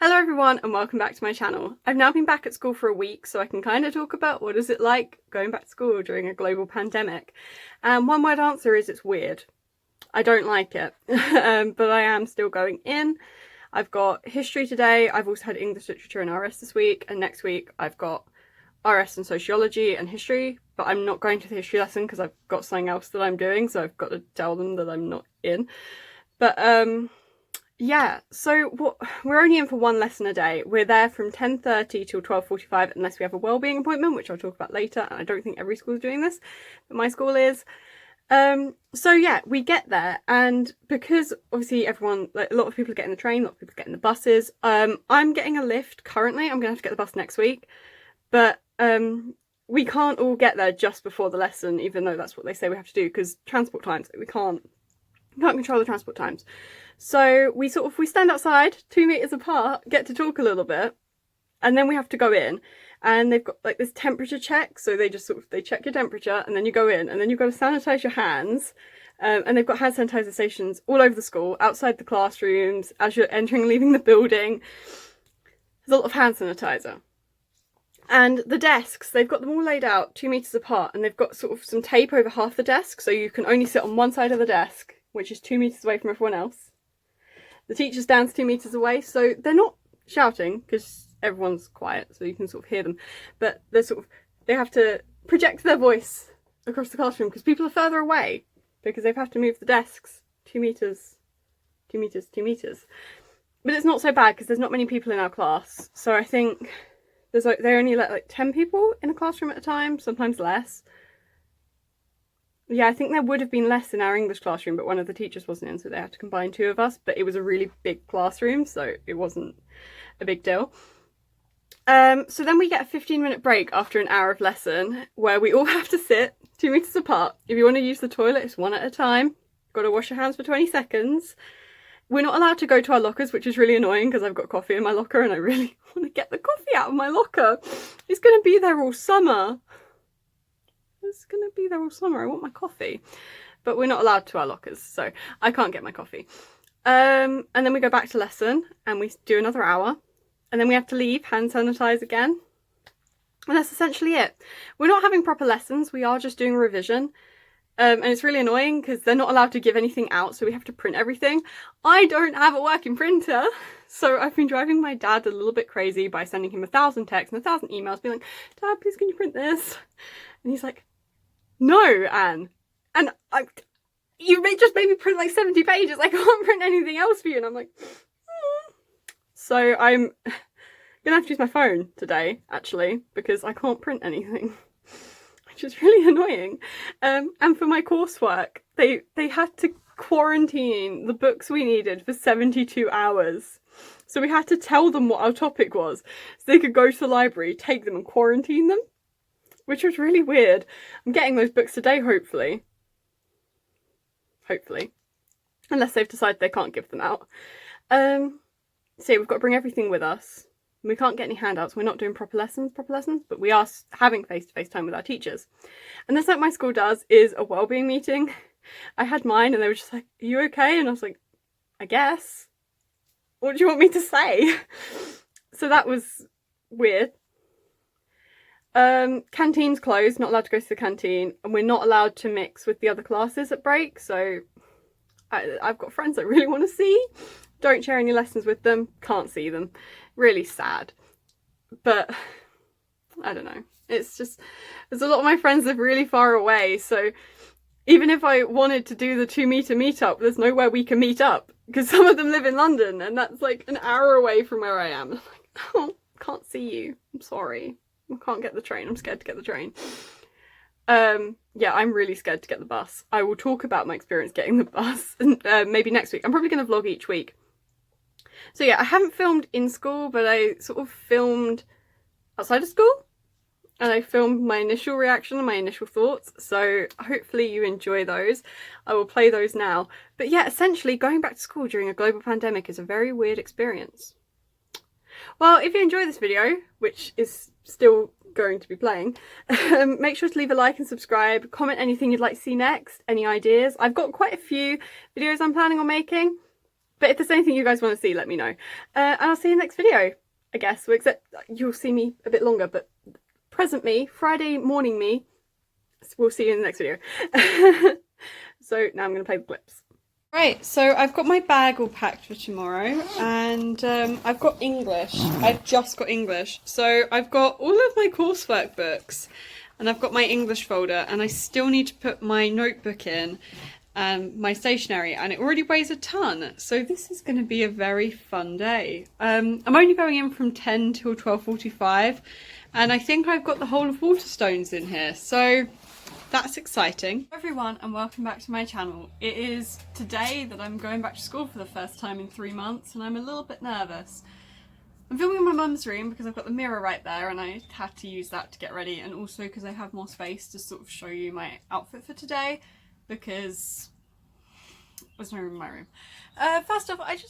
Hello everyone and welcome back to my channel. I've now been back at school for a week, so I can kind of talk about what is it like going back to school during a global pandemic. And one word answer is it's weird. I don't like it, but I am still going in. I've got history today, I've also had English literature and RS this week, and next week I've got RS and sociology and history, but I'm not going to the history lesson because I've got something else that I'm doing, so I've got to tell them that I'm not in. But yeah, so we're only in for one lesson a day. We're there from 10:30 till 12:45 unless we have a wellbeing appointment, which I'll talk about later, and I don't think every school is doing this, but my school is. So yeah, we get there, and because obviously everyone, like a lot of people are getting the train, a lot of people are getting the buses. I'm getting a lift currently. I'm gonna have to get the bus next week, but we can't all get there just before the lesson, even though that's what they say we have to do, because transport times, we can't control the transport times. So we stand outside 2 meters apart, get to talk a little bit, and then we have to go in, and they've got like this temperature check. So they just they check your temperature, and then you go in, and then you've got to sanitize your hands. And they've got hand sanitizer stations all over the school, outside the classrooms, as you're entering and leaving the building. There's a lot of hand sanitizer. And the desks, they've got them all laid out 2 meters apart, and they've got some tape over half the desk, so you can only sit on one side of the desk, which is 2 meters away from everyone else. The teacher stands 2 meters away, so they're not shouting because everyone's quiet, so you can hear them. But they have to project their voice across the classroom because people are further away because they've had to move the desks 2 meters, 2 meters, 2 meters. But it's not so bad because there's not many people in our class. So I think they only let like 10 people in a classroom at a time, sometimes less. Yeah, I think there would have been less in our English classroom, but one of the teachers wasn't in, so they had to combine two of us. But it was a really big classroom, so it wasn't a big deal. So then we get a 15-minute break after an hour of lesson, where we all have to sit 2 meters apart. If you want to use the toilet, it's one at a time. Got to wash your hands for 20 seconds. We're not allowed to go to our lockers, which is really annoying because I've got coffee in my locker and I really want to get the coffee out of my locker. It's going to be there all summer. It's gonna be there all summer. I want my coffee, but we're not allowed to our lockers, so I can't get my coffee. And then we go back to lesson and we do another hour, and then we have to leave, hand sanitize again, and that's essentially it. We're not having proper lessons, we are just doing revision, and it's really annoying because they're not allowed to give anything out, so we have to print everything. I don't have a working printer, so I've been driving my dad a little bit crazy by sending him 1,000 texts and 1,000 emails being like, "Dad, please can you print this?" And he's like, "No, Anne, and you just made me print like 70 pages. I can't print anything else for you." And I'm like, So I'm gonna have to use my phone today, actually, because I can't print anything, which is really annoying. And for my coursework, they had to quarantine the books we needed for 72 hours. So we had to tell them what our topic was, so they could go to the library, take them and quarantine them, which was really weird. I'm getting those books today, hopefully. Hopefully. Unless they've decided they can't give them out. So yeah, we've got to bring everything with us. We can't get any handouts. We're not doing proper lessons, but we are having face-to-face time with our teachers. And this, like my school does, is a wellbeing meeting. I had mine and they were just like, "Are you okay?" And I was like, "I guess. What do you want me to say?" So that was weird. Canteen's closed, not allowed to go to the canteen, and we're not allowed to mix with the other classes at break, so I've got friends I really want to see. Don't share any lessons with them, can't see them. Really sad. But I don't know. It's just, there's a lot of my friends live really far away, so even if I wanted to do the 2 meter meetup, there's nowhere we can meet up, because some of them live in London, and that's like an hour away from where I am. I'm like, "Oh, can't see you. I'm sorry. I can't get the train. I'm scared to get the train." Yeah, I'm really scared to get the bus. I will talk about my experience getting the bus maybe next week. I'm probably going to vlog each week. So yeah, I haven't filmed in school, but I filmed outside of school, and I filmed my initial reaction and my initial thoughts, so hopefully you enjoy those. I will play those now. But yeah, essentially going back to school during a global pandemic is a very weird experience. Well, if you enjoy this video, which is still going to be playing, make sure to leave a like and subscribe, comment anything you'd like to see next, any ideas. I've got quite a few videos I'm planning on making, But if there's anything you guys want to see, let me know. And I'll see you in the next video, I guess. Except you'll see me a bit longer, but present me, Friday morning me, we'll see you in the next video. So now I'm going to play the clips. Right, so I've got my bag all packed for tomorrow, and I've got English. I've just got English. So I've got all of my coursework books, and I've got my English folder, and I still need to put my notebook in, my stationery, and it already weighs a ton. So this is going to be a very fun day. I'm only going in from 10 till 12:45, and I think I've got the whole of Waterstones in here. So that's exciting. Hello everyone, and welcome back to my channel. It is today that I'm going back to school for the first time in 3 months, and I'm a little bit nervous. I'm filming in my mum's room because I've got the mirror right there and I had to use that to get ready, and also because I have more space to sort of show you my outfit for today, because there's no room in my room. First off, I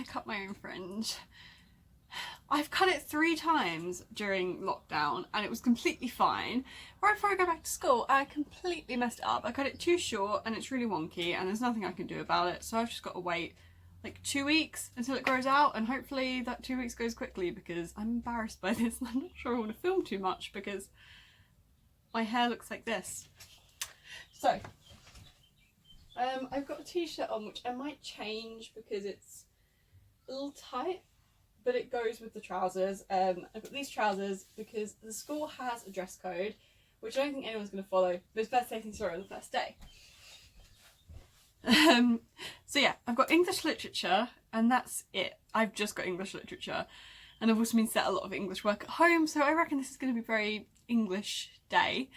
cut my own fringe. I've cut it 3 times during lockdown and it was completely fine. Right before I go back to school, I completely messed it up. I cut it too short and it's really wonky and there's nothing I can do about it, so I've just got to wait like 2 weeks until it grows out, and hopefully that 2 weeks goes quickly because I'm embarrassed by this and I'm not sure I want to film too much because my hair looks like this. So I've got a t-shirt on which I might change because it's a little tight, but it goes with the trousers. I've got these trousers because the school has a dress code, which I don't think anyone's going to follow, but it's best taking story on the first day. So yeah, I've got English literature and that's it. I've just got English literature, and I've also been set a lot of English work at home, so I reckon this is going to be a very English day.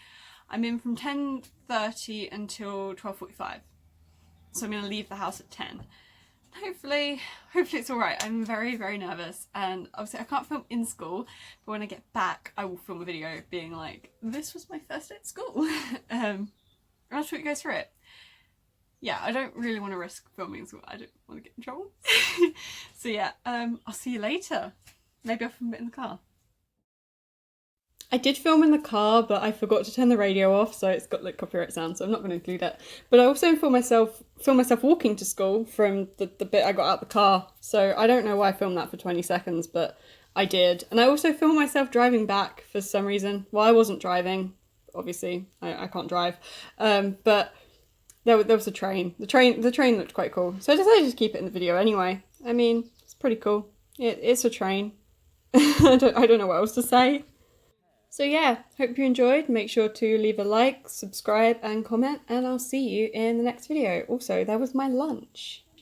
I'm in from 10:30 until 12:45, so I'm going to leave the house at 10. Hopefully it's alright. I'm very, very nervous, and obviously I can't film in school, but when I get back I will film a video being like, this was my first day at school. And I'll talk you guys through it. Yeah, I don't really want to risk filming in school. I don't want to get in trouble. So yeah, I'll see you later. Maybe I'll film it in the car. I did film in the car, but I forgot to turn the radio off, so it's got like copyright sound, so I'm not going to include it. But I also filmed myself walking to school from the bit I got out the car, so I don't know why I filmed that for 20 seconds, but I did. And I also filmed myself driving back for some reason. Well, I wasn't driving, obviously, I can't drive, but there was a train. The train looked quite cool, so I decided to keep it in the video anyway. I mean, it's pretty cool. It's a train. I don't know what else to say. So yeah, hope you enjoyed. Make sure to leave a like, subscribe and comment, and I'll see you in the next video. Also, that was my lunch.